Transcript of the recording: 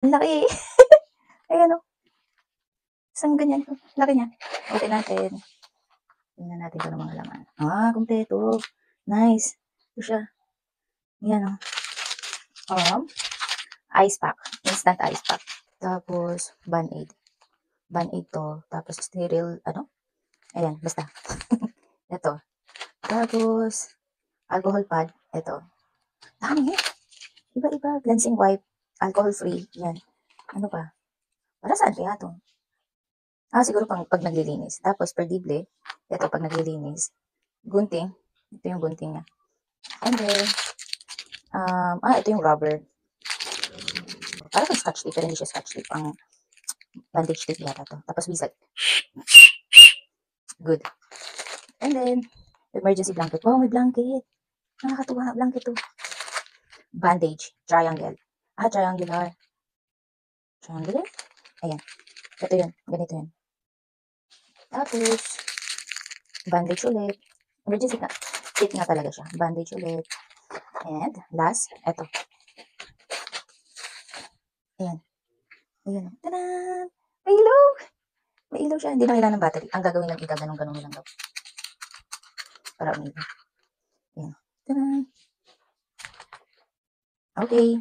Ang laki. Ayan o. Isang ganyan. Laki niya. Open natin. Tingnan natin kung ano mga laman. Kumpleto. Nice. Ito siya. Ayan o. Ice pack. Instant ice pack. Tapos, Band-Aid. Band-Aid to. Tapos, sterile, Ayan, basta. Ito. Tapos, alcohol pad. Ito. Dami. Iba-iba. Cleansing wipe. Alcohol free. Yan. Ano pa? Para saan kaya ito? Siguro pag naglilinis. Tapos, perdible. Ito, pag naglilinis. Gunting. Ito yung gunting niya. And then, ito yung rubber. Para kang scotch tape, pero hindi siya scotch tape. Ang bandage tape yata to. Tapos, whistle. Good. And then, emergency blanket. Wow, may blanket. Nakakatuwa. Blanket to. Bandage. Triangle. Triangular. Triangular? Ayan. Ito yun. Ganito yun. Tapos, bandage ulit. Emergency na. Tape nga talaga siya. Bandage ulit. And, last, eto. Ayan. Ayan. Tadaan! May ilaw! May ilaw siya. Hindi na kailangan ng battery. Ang gagawin lang, igaganong-ganong lang daw. Para umilaw. Ayan. Tadaan! Okay.